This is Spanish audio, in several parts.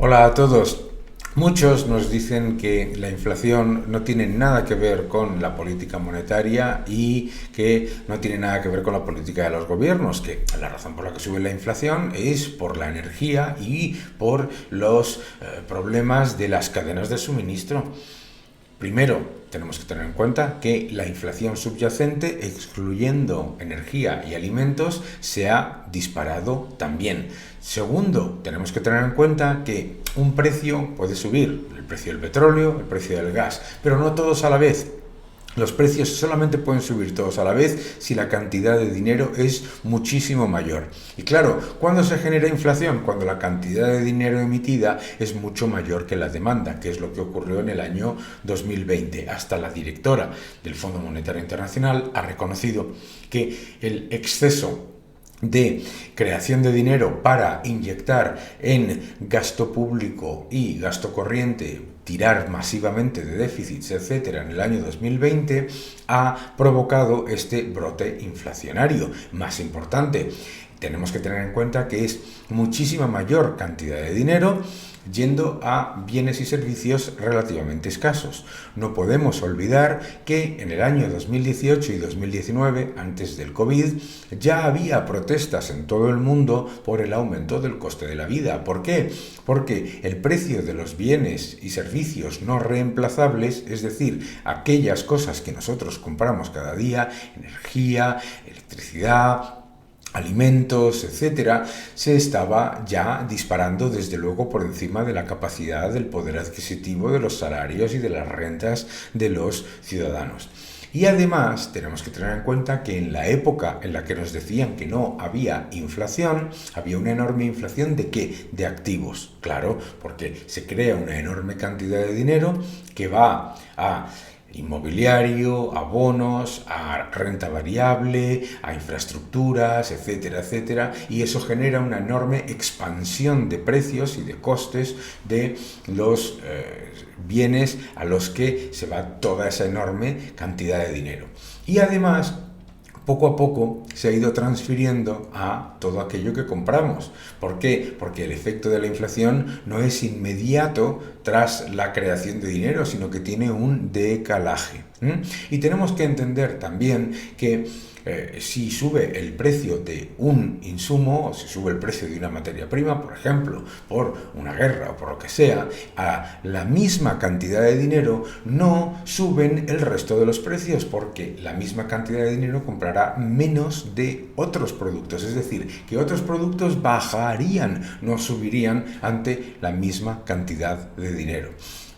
Hola a todos. Muchos nos dicen que la inflación no tiene nada que ver con la política monetaria y que no tiene nada que ver con la política de los gobiernos, que la razón por la que sube la inflación es por la energía y por los problemas de las cadenas de suministro. Primero, tenemos que tener en cuenta que la inflación subyacente, excluyendo energía y alimentos, se ha disparado también. Segundo, tenemos que tener en cuenta que un precio puede subir, el precio del petróleo, el precio del gas, pero no todos a la vez. Los precios solamente pueden subir todos a la vez si la cantidad de dinero es muchísimo mayor. Y claro, ¿cuándo se genera inflación? Cuando la cantidad de dinero emitida es mucho mayor que la demanda, que es lo que ocurrió en el año 2020. Hasta la directora del Fondo Monetario Internacional ha reconocido que el exceso de creación de dinero para inyectar en gasto público y gasto corriente, tirar masivamente de déficits, etcétera, en el año 2020 ha provocado este brote inflacionario. Más importante, tenemos que tener en cuenta que es muchísima mayor cantidad de dinero yendo a bienes y servicios relativamente escasos. No podemos olvidar que en el año 2018 y 2019, antes del COVID, ya había protestas en todo el mundo por el aumento del coste de la vida. ¿Por qué? Porque el precio de los bienes y servicios no reemplazables, es decir, aquellas cosas que nosotros compramos cada día, energía, electricidad, alimentos, etcétera, se estaba ya disparando desde luego por encima de la capacidad del poder adquisitivo de los salarios y de las rentas de los ciudadanos. Y además tenemos que tener en cuenta que en la época en la que nos decían que no había inflación, había una enorme inflación ¿de qué? De activos, claro, porque se crea una enorme cantidad de dinero que va a inmobiliario, a bonos, a renta variable, a infraestructuras, etcétera, etcétera, y eso genera una enorme expansión de precios y de costes de los bienes a los que se va toda esa enorme cantidad de dinero. Y además, poco a poco se ha ido transfiriendo a todo aquello que compramos. ¿Por qué? Porque el efecto de la inflación no es inmediato tras la creación de dinero, sino que tiene un decalaje. Y tenemos que entender también que si sube el precio de un insumo, o si sube el precio de una materia prima, por ejemplo, por una guerra o por lo que sea, a la misma cantidad de dinero no suben el resto de los precios, porque la misma cantidad de dinero comprará menos de otros productos, es decir, que otros productos bajarían, no subirían ante la misma cantidad de dinero.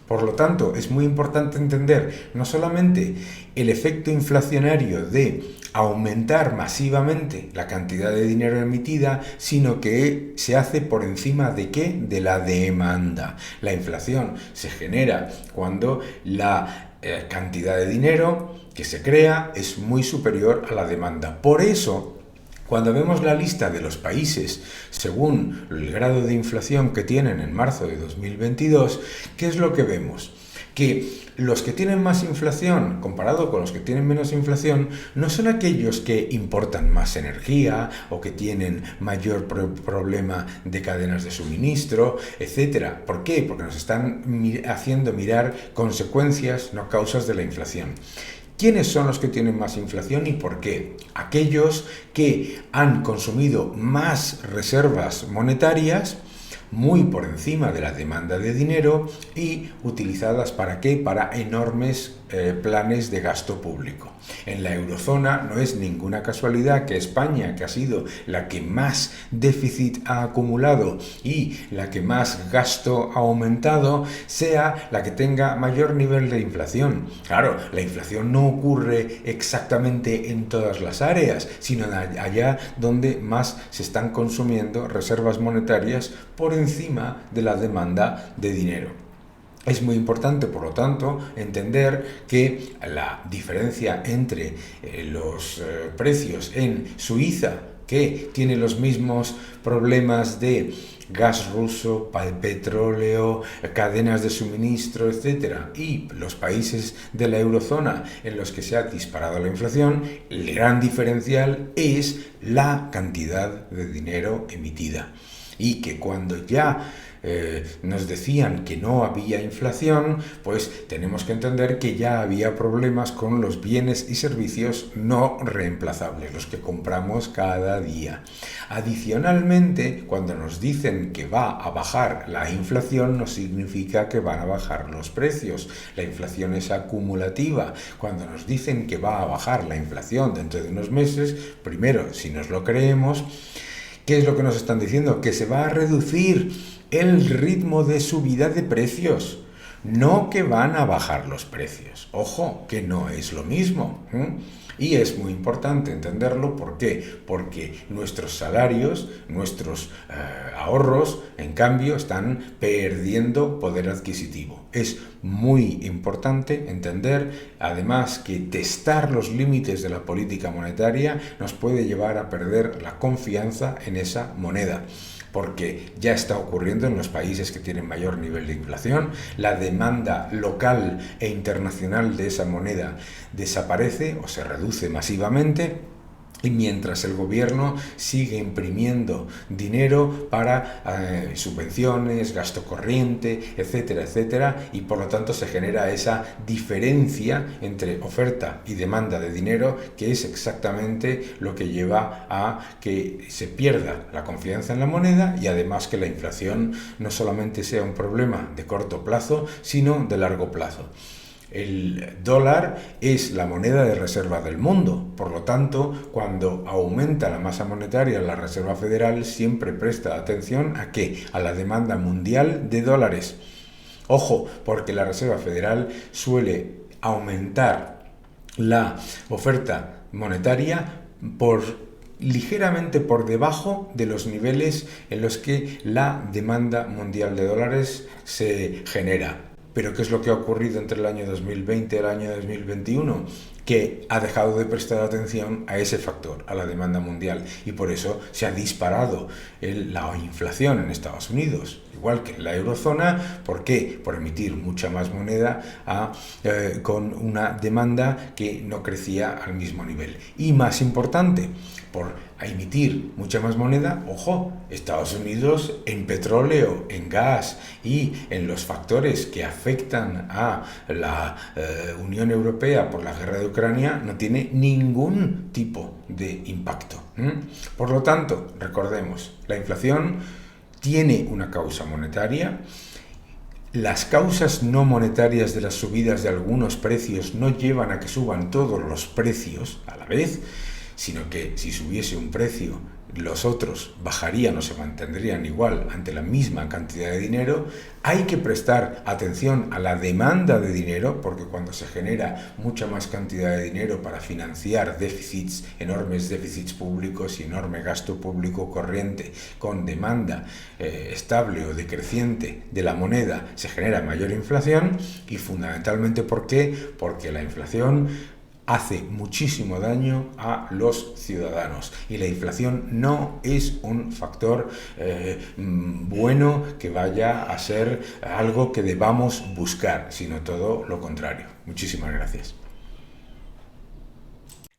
Por lo tanto, es muy importante entender no solamente el efecto inflacionario de aumentar masivamente la cantidad de dinero emitida, sino que se hace por encima de ¿qué? De la demanda. La inflación se genera cuando la cantidad de dinero que se crea es muy superior a la demanda. Por eso, cuando vemos la lista de los países según el grado de inflación que tienen en marzo de 2022, ¿qué es lo que vemos? Que los que tienen más inflación comparado con los que tienen menos inflación no son aquellos que importan más energía o que tienen mayor problema de cadenas de suministro, etc. ¿Por qué? Porque nos están haciendo mirar consecuencias, no causas de la inflación. ¿Quiénes son los que tienen más inflación y por qué? Aquellos que han consumido más reservas monetarias, muy por encima de la demanda de dinero y utilizadas ¿para qué? Para enormes planes de gasto público. En la eurozona no es ninguna casualidad que España, que ha sido la que más déficit ha acumulado y la que más gasto ha aumentado, sea la que tenga mayor nivel de inflación. Claro, la inflación no ocurre exactamente en todas las áreas, sino allá donde más se están consumiendo reservas monetarias por encima de la demanda de dinero. Es muy importante, por lo tanto, entender que la diferencia entre los precios en Suiza, que tiene los mismos problemas de gas ruso, petróleo, cadenas de suministro, etcétera, y los países de la eurozona en los que se ha disparado la inflación, el gran diferencial es la cantidad de dinero emitida. Y que cuando ya nos decían que no había inflación, pues tenemos que entender que ya había problemas con los bienes y servicios no reemplazables, los que compramos cada día. Adicionalmente, cuando nos dicen que va a bajar la inflación, no significa que van a bajar los precios. La inflación es acumulativa. Cuando nos dicen que va a bajar la inflación dentro de unos meses, primero, si nos lo creemos, ¿qué es lo que nos están diciendo? Que se va a reducir el ritmo de subida de precios. No que van a bajar los precios. Ojo, que no es lo mismo. Y es muy importante entenderlo. ¿Por qué? Porque nuestros salarios, nuestros ahorros, en cambio, están perdiendo poder adquisitivo. Es muy importante entender, además, que testar los límites de la política monetaria nos puede llevar a perder la confianza en esa moneda, porque ya está ocurriendo en los países que tienen mayor nivel de inflación. La demanda local e internacional de esa moneda desaparece o se reduce masivamente, y mientras el gobierno sigue imprimiendo dinero para subvenciones, gasto corriente, etcétera, etcétera, y por lo tanto se genera esa diferencia entre oferta y demanda de dinero, que es exactamente lo que lleva a que se pierda la confianza en la moneda, y además que la inflación no solamente sea un problema de corto plazo, sino de largo plazo. El dólar es la moneda de reserva del mundo, por lo tanto, cuando aumenta la masa monetaria, la Reserva Federal siempre presta atención ¿a qué? A la demanda mundial de dólares. Ojo, porque la Reserva Federal suele aumentar la oferta monetaria ligeramente por debajo de los niveles en los que la demanda mundial de dólares se genera. Pero ¿qué es lo que ha ocurrido entre el año 2020 y el año 2021? Que ha dejado de prestar atención a ese factor, a la demanda mundial, y por eso se ha disparado la inflación en Estados Unidos, igual que en la eurozona. ¿Por qué? Por emitir mucha más moneda con una demanda que no crecía al mismo nivel. Y más importante, por emitir mucha más moneda, ojo, Estados Unidos en petróleo, en gas y en los factores que afectan a la Unión Europea por la guerra de Ucrania no tiene ningún tipo de impacto. Por lo tanto, recordemos, la inflación tiene una causa monetaria. Las causas no monetarias de las subidas de algunos precios no llevan a que suban todos los precios a la vez, sino que si subiese un precio, los otros bajarían o se mantendrían igual ante la misma cantidad de dinero. Hay que prestar atención a la demanda de dinero, porque cuando se genera mucha más cantidad de dinero para financiar déficits, enormes déficits públicos y enorme gasto público corriente, con demanda estable o decreciente de la moneda, se genera mayor inflación. Y fundamentalmente, ¿por qué? Porque la inflación hace muchísimo daño a los ciudadanos, y la inflación no es un factor bueno que vaya a ser algo que debamos buscar, sino todo lo contrario. Muchísimas gracias.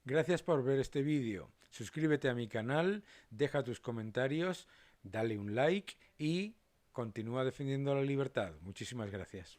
Gracias por ver este vídeo. Suscríbete a mi canal, deja tus comentarios, dale un like y continúa defendiendo la libertad. Muchísimas gracias.